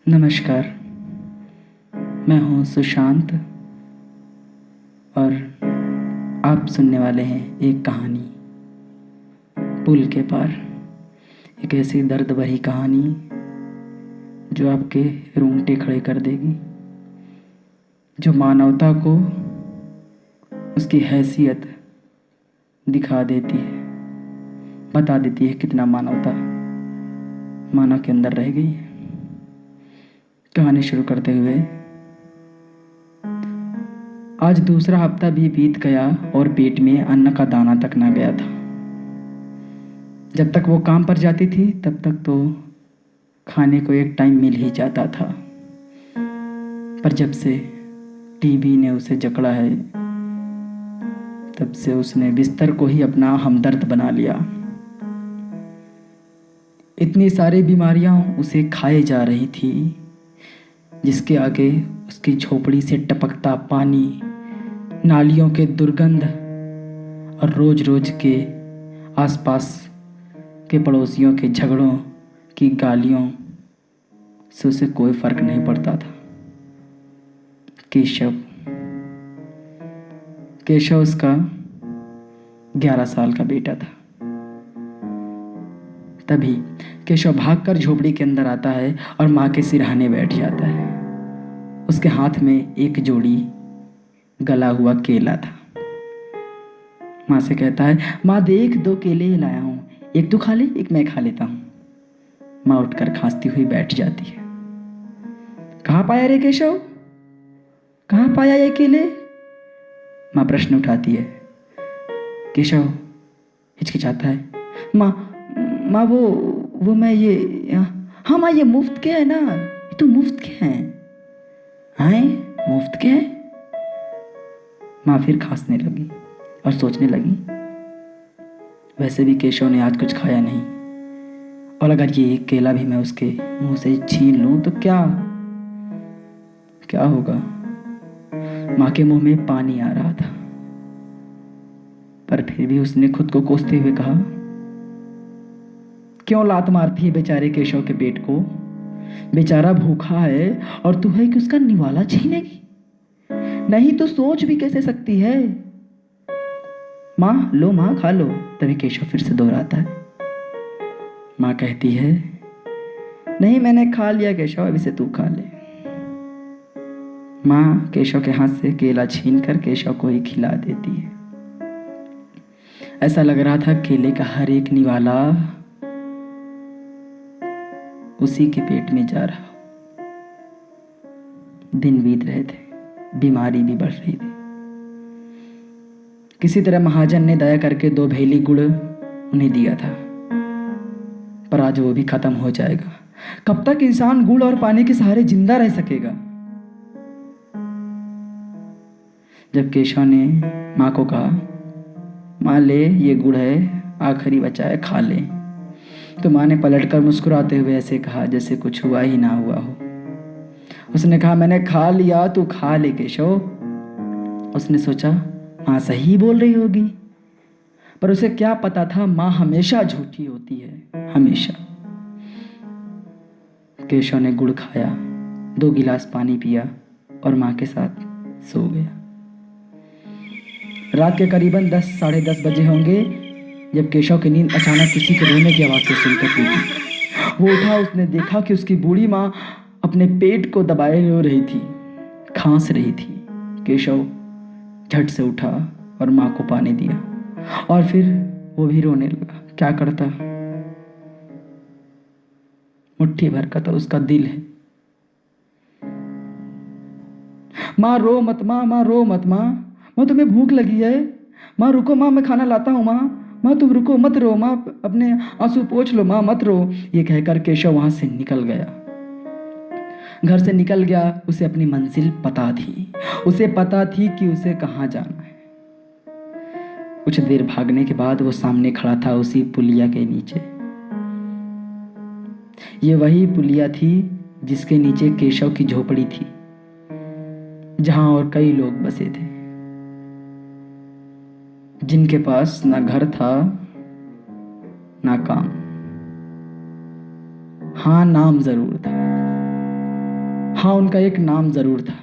नमस्कार। मैं हूँ सुशांत और आप सुनने वाले हैं एक कहानी, पुल के पार। एक ऐसी दर्द भरी कहानी जो आपके रोंगटे खड़े कर देगी, जो मानवता को उसकी हैसियत दिखा देती है, बता देती है कितना मानवता मानव के अंदर रह गई है। कहानी शुरू करते हुए, आज दूसरा हफ्ता भी बीत गया और पेट में अन्न का दाना तक ना गया था। जब तक वो काम पर जाती थी तब तक तो खाने को एक टाइम मिल ही जाता था, पर जब से टीबी ने उसे जकड़ा है तब से उसने बिस्तर को ही अपना हमदर्द बना लिया। इतनी सारी बीमारियां उसे खाए जा रही थी, जिसके आगे उसकी झोपड़ी से टपकता पानी, नालियों के दुर्गंध और रोज रोज के आसपास के पड़ोसियों के झगड़ों की गालियों से उसे कोई फर्क नहीं पड़ता था। केशव उसका 11 साल का बेटा था। तभी केशव भागकर झोपड़ी के अंदर आता है और माँ के सिरहाने बैठ जाता है। उसके हाथ में एक जोड़ी गला हुआ केला था। माँ से कहता है, माँ देख 2 केले लाया हूँ, एक तू खा ले, एक मैं खा लेता हूँ। माँ उठकर खांसती हुई बैठ जाती है। कहाँ पाया रे केशव, कहाँ पाया ये केले? माँ प्रश्न उठाती है। केशव हिचकिचाता है। माँ वो मैं ये, हाँ माँ ये मुफ्त के है ना, ये तो मुफ्त के हैं। आए मुफ्त के हैं? माँ फिर खांसने लगी और सोचने लगी, वैसे भी केशव ने आज कुछ खाया नहीं, और अगर ये एक केला भी मैं उसके मुंह से छीन लूं तो क्या होगा? माँ के मुंह में पानी आ रहा था, पर फिर भी उसने खुद को कोसते हुए कहा, क्यों लात मारती है बेचारे केशव के पेट को? बेचारा भूखा है और तू है कि उसका निवाला छीनेगी? नहीं तो सोच भी कैसे सकती है? माँ लो, माँ खा लो। तभी केशव फिर से दोहराता है। माँ कहती है, नहीं मैंने खा लिया केशव, अब इसे तू खा ले। माँ केशव के हाथ से केला छीन कर केशव को ही खिला देती है। ऐसा लग रहा था केले का हर एक निवाला उसी के पेट में जा रहा। दिन बीत रहे थे, बीमारी भी बढ़ रही थी। किसी तरह महाजन ने दया करके 2 भेली गुड़ उन्हें दिया था, पर आज वो भी खत्म हो जाएगा। कब तक इंसान गुड़ और पानी के सहारे जिंदा रह सकेगा? जब केशव ने माँ को कहा, माँ ले ये गुड़ है, आखिरी बचा है, खा ले, तो माँ ने पलटकर मुस्कुराते हुए ऐसे कहा जैसे कुछ हुआ ही ना हुआ हो। उसने कहा, मैंने खा लिया, तू खा ले केशव। उसने सोचा माँ सही बोल रही होगी, पर उसे क्या पता था माँ हमेशा झूठी होती है, हमेशा। केशव ने गुड़ खाया, 2 गिलास पानी पिया और माँ के साथ सो गया। रात के करीबन 10 साढ़े 10 बजे होंगे जब केशव की नींद अचानक किसी के रोने की आवाज़ से सुनकर टूटी। वो उठा, उसने देखा कि उसकी बूढ़ी माँ अपने पेट को दबाए रो रही थी, खांस रही थी। केशव झट से उठा और माँ को पानी दिया और फिर वो भी रोने लगा। क्या करता, मुट्ठी भर का तो उसका दिल है। माँ रो मत, माँ रो मत, माँ तुम्हें भूख लगी है? माँ रुको, माँ मैं खाना लाता हूँ, माँ तुम रुको, मत रो, माँ अपने आंसू पोंछ लो, माँ मत रो। ये कहकर केशव वहां से निकल गया। घर से निकल गया। उसे अपनी मंजिल पता थी, उसे पता थी कि उसे कहाँ जाना है। कुछ देर भागने के बाद वो सामने खड़ा था, उसी पुलिया के नीचे। ये वही पुलिया थी जिसके नीचे केशव की झोपड़ी थी, जहां और कई लोग बसे थे, जिनके पास ना घर था ना काम, हाँ नाम जरूर था। हाँ, उनका एक नाम ज़रूर था,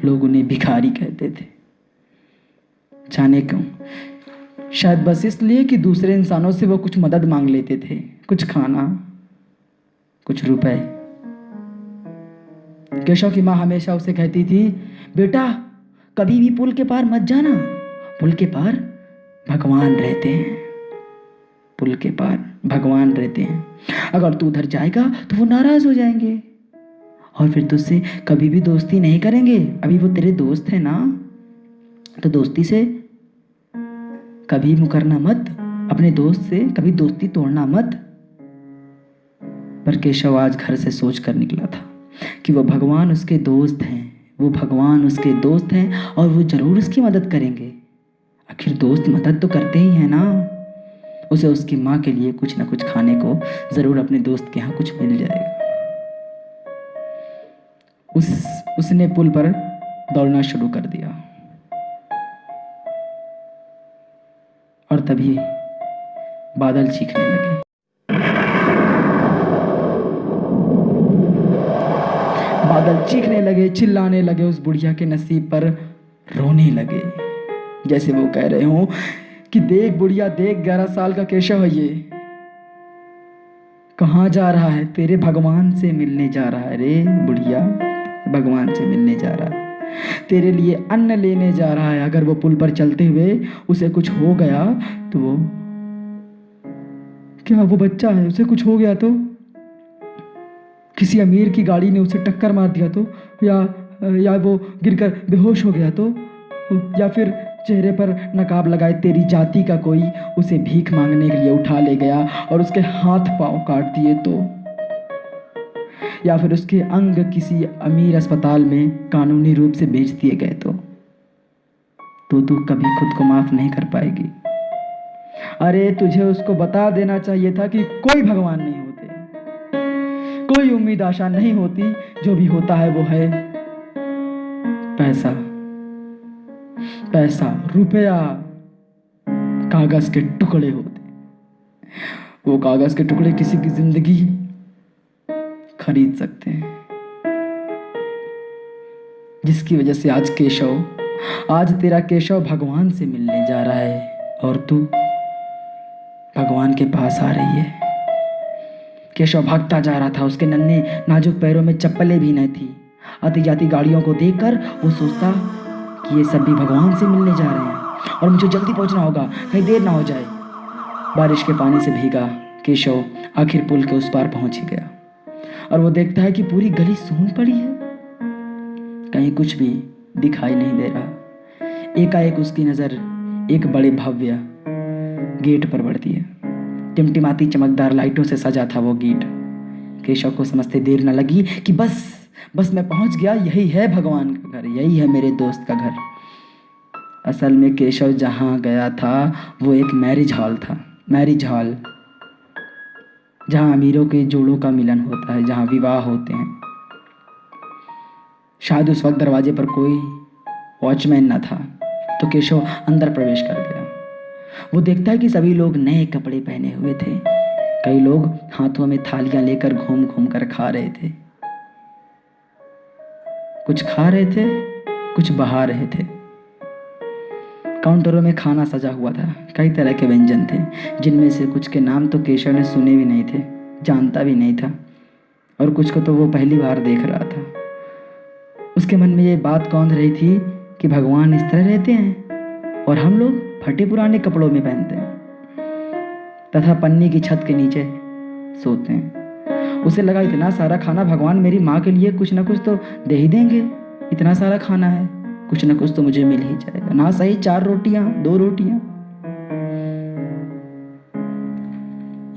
लोग उन्हें भिखारी कहते थे। जाने क्यों, शायद बस इसलिए कि दूसरे इंसानों से वो कुछ मदद मांग लेते थे, कुछ खाना, कुछ रुपए। केशव की माँ हमेशा उसे कहती थी, बेटा कभी भी पुल के पार मत जाना, पुल के पार भगवान रहते हैं, पुल के पार भगवान रहते हैं। अगर तू उधर जाएगा तो वो नाराज हो जाएंगे और फिर तुझसे कभी भी दोस्ती नहीं करेंगे। अभी वो तेरे दोस्त है ना, तो दोस्ती से कभी मुकरना मत, अपने दोस्त से कभी दोस्ती तोड़ना मत। पर केशव आज घर से सोच कर निकला था कि वो भगवान उसके दोस्त हैं, वो भगवान उसके दोस्त हैं और वो जरूर उसकी मदद करेंगे। आखिर दोस्त मदद तो करते ही हैं ना। उसे उसकी माँ के लिए कुछ ना कुछ खाने को जरूर अपने दोस्त के यहाँ कुछ मिल जाएगा। उसने पुल पर दौड़ना शुरू कर दिया और तभी बादल चीखने लगे। बादल चीखने लगे, चिल्लाने लगे, उस बुढ़िया के नसीब पर रोने लगे, जैसे वो कह रहे हो कि देख बुढ़िया देख, 11 साल का केशव है ये, कहाँ जा रहा है, तेरे भगवान से मिलने जा रहा है रे बुढ़िया, भगवान से मिलने जा रहा है, तेरे लिए अन्न लेने जा रहा है। अगर वो पुल पर चलते हुए उसे कुछ हो गया तो वो क्या, वो बच्चा है, उसे कुछ हो गया तो, किसी अमीर की गाड़ी ने उसे टक्कर मार दिया तो, या वो गिरकर बेहोश हो गया तो, या फिर चेहरे पर नकाब लगाए तेरी जाति का कोई उसे भीख मांगने के लिए उठा ले गया और उसके हाथ पांव काट दिए तो, या फिर उसके अंग किसी अमीर अस्पताल में कानूनी रूप से बेच दिए गए तो तू कभी खुद को माफ नहीं कर पाएगी। अरे तुझे उसको बता देना चाहिए था कि कोई भगवान नहीं होते, कोई उम्मीद आशा नहीं होती, जो भी होता है वो है पैसा, पैसा, रुपया, कागज के टुकड़े होते। वो कागज के टुकड़े किसी की जिंदगी खरीद सकते हैं, जिसकी वजह से आज तेरा केशव भगवान से मिलने जा रहा है और तू भगवान के पास आ रही है। केशव भागता जा रहा था, उसके नन्हे नाजुक पैरों में चप्पलें भी नहीं थी। आती जाती गाड़ियों को देखकर वो सोचता कि ये सब भी भगवान से मिलने जा रहे हैं और मुझे जल्दी पहुंचना होगा, कहीं देर ना हो जाए। बारिश के पानी से भीगा केशव आखिर पुल के उस पार पहुंच ही गया और वो देखता है कि पूरी गली सून पड़ी है, कहीं कुछ भी दिखाई नहीं दे रहा। एकाएक उसकी नज़र एक बड़े भव्य गेट पर पड़ती है। टिमटिमाती चमकदार लाइटों से सजा था वो गेट। केशव को समझते देर न लगी कि बस मैं पहुंच गया, यही है भगवान का घर, यही है मेरे दोस्त का घर। असल में केशव जहाँ गया था वो एक मैरिज हॉल था, मैरिज हॉल, जहाँ अमीरों के जोड़ों का मिलन होता है, जहाँ विवाह होते हैं। शायद उस वक्त दरवाजे पर कोई वॉचमैन न था, तो केशव अंदर प्रवेश कर गया। वो देखता है कि सभी लोग नए कपड़े पहने हुए थे, कई लोग हाथों में थालियां लेकर घूम घूम कर खा रहे थे, कुछ खा रहे थे, कुछ बहा रहे थे। काउंटरों में खाना सजा हुआ था, कई तरह के व्यंजन थे, जिनमें से कुछ के नाम तो केशव ने सुने भी नहीं थे, जानता भी नहीं था, और कुछ को तो वो पहली बार देख रहा था। उसके मन में ये बात कौंध रही थी कि भगवान इस तरह रहते हैं और हम लोग फटे पुराने कपड़ों में पहनते हैं तथा पन्नी की छत के नीचे सोते हैं। उसे लगा इतना सारा खाना भगवान मेरी माँ के लिए कुछ ना कुछ तो दे ही देंगे, इतना सारा खाना है, कुछ ना कुछ तो मुझे मिल ही जाएगा, ना सही 4 रोटियां 2 रोटियां।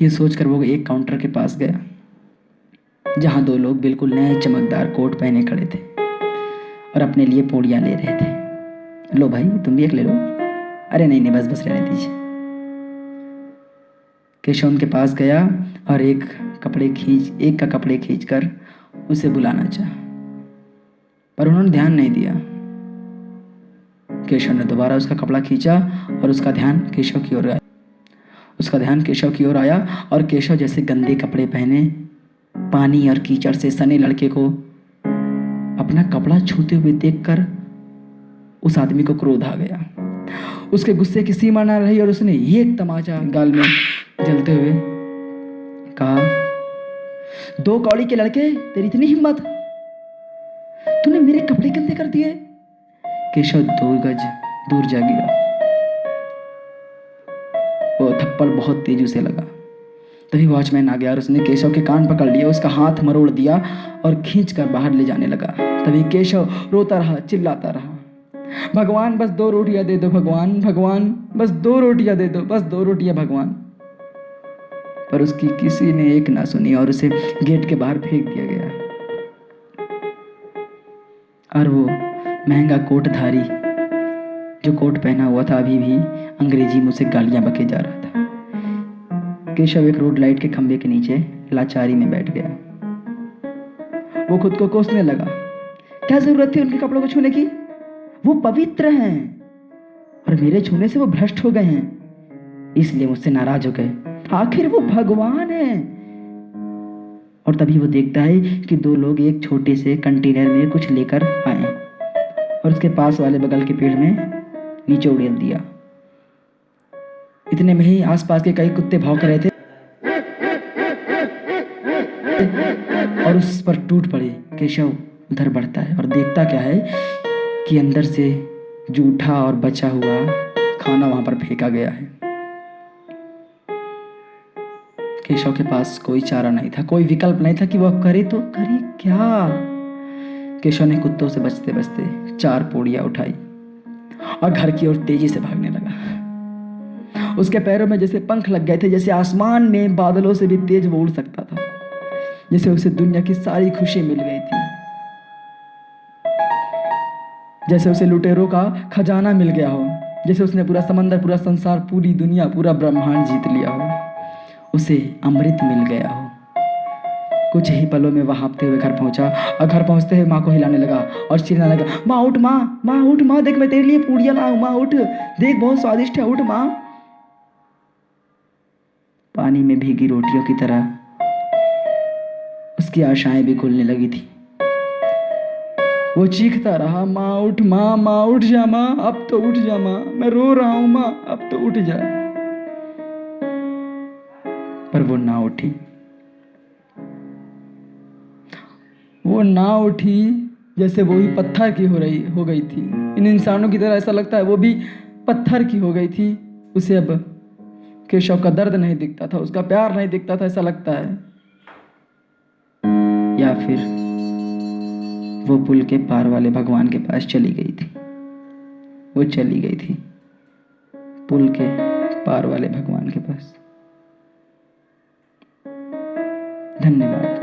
ये सोचकर वो एक काउंटर के पास गया जहां 2 लोग बिल्कुल नए चमकदार कोट पहने खड़े थे और अपने लिए पोड़ियां ले रहे थे। लो भाई तुम भी एक ले लो। अरे नहीं बस रहने दीजिए। केशव उनके पास गया और एक का कपड़े खींचकर उसे बुलाना चाहा, पर उन्होंने ध्यान नहीं दिया। केशव ने दोबारा उसका कपड़ा खींचा और उसका ध्यान केशव की ओर आया और केशव जैसे गंदे कपड़े पहने पानी और कीचड़ से सने लड़के को अपना कपड़ा छूते हुए देखकर उस आदमी को क्रोध आ गया। उसके गुस्से की सीमा ना रही और उसने एक तमाचा गाल में जलते हुए कहा, 2 कौड़ी के लड़के, तेरी इतनी हिम्मत, तूने मेरे कपड़े गंदे कर दिए। केशव 2 गज दूर जा गिरा। वो थप्पड़ बहुत तेजी से लगा। तभी वॉचमैन आ गया और उसने केशव के कान पकड़ लिए, उसका हाथ मरोड़ दिया और खींचकर बाहर ले जाने लगा। तभी केशव रोता रहा, चिल्लाता रहा, भगवान बस 2 रोटियां दे दो, भगवान, भगवान बस 2 रोटियां दे दो, बस 2 रोटियां भगवान। पर उसकी किसी ने एक ना सुनी और उसे गेट के बाहर फेंक दिया गया। और वो महंगा कोटधारी जो कोट पहना हुआ था अभी भी अंग्रेजी में उसे गालियां बके जा रहा था। केशव एक रोड लाइट के खंभे के नीचे लाचारी में बैठ गया। वो खुद को कोसने लगा, क्या जरूरत थी उनके कपड़ों को छूने की? वो पवित्र हैं और मेरे छूने से वो भ्रष्ट हो गए हैं, इसलिए मुझसे नाराज हो गए। आखिर वो भगवान हैं। और तभी वो देखता है कि 2 लोग एक छोटे से कंटेनर में कुछ लेकर आए और उसके पास वाले बगल के पेड़ में नीचे उड़ेल दिया। इतने में ही आसपास के कई कुत्ते भौंक रहे थे और उस पर टूट पड़े। केशव उधर बढ़ता है और देखता क्या है कि अंदर से जूठा और बचा हुआ खाना वहां पर फेंका गया है। केशव के पास कोई चारा नहीं था, कोई विकल्प नहीं था कि वह करे तो करे क्या। केशव ने कुत्तों से बचते बचते 4 पौड़ियां उठाई और घर की ओर तेजी से भागने लगा। उसके पैरों में जैसे पंख लग गए थे, जैसे आसमान में बादलों से भी तेज वो उड़ सकता था, जैसे उसे दुनिया की सारी खुशी मिल गई थी, जैसे उसे लुटेरों का खजाना मिल गया हो, जैसे उसने पूरा समंदर, पूरा संसार, पूरी दुनिया, पूरा ब्रह्मांड जीत लिया हो, उसे अमृत मिल गया हो। कुछ ही पलों में वह हाँफते हुए घर पहुंचा और घर पहुंचते हुए माँ को हिलाने लगा और चिल्लाने लगा, माँ उठ, माँ, माँ उठ, माँ देख मैं तेरे लिए पूड़ियाँ लाऊं, माँ उठ, देख बहुत स्वादिष्ट है, उठ माँ। पानी में भीगी रोटियों की तरह उसकी आशाएं भी खुलने लगी थी। वो चीखता रहा, माँ उठ, माँ, माँ उठ जा माँ, अब तो उठ जा माँ, मैं रो रहा हूं माँ, अब तो उठ जा। पर वो ना उठी। वो ना उठी जैसे वो ही पत्थर की हो गई थी। इन इंसानों की तरह ऐसा लगता है वो भी पत्थर की हो गई थी। उसे अब केशव का दर्द नहीं दिखता था, उसका प्यार नहीं दिखता था, ऐसा लगता है। या फिर वो पुल के पार वाले भगवान के पास चली गई थी। वो चली गई थी पुल के पार वाले भगवान के पास। धन्यवाद।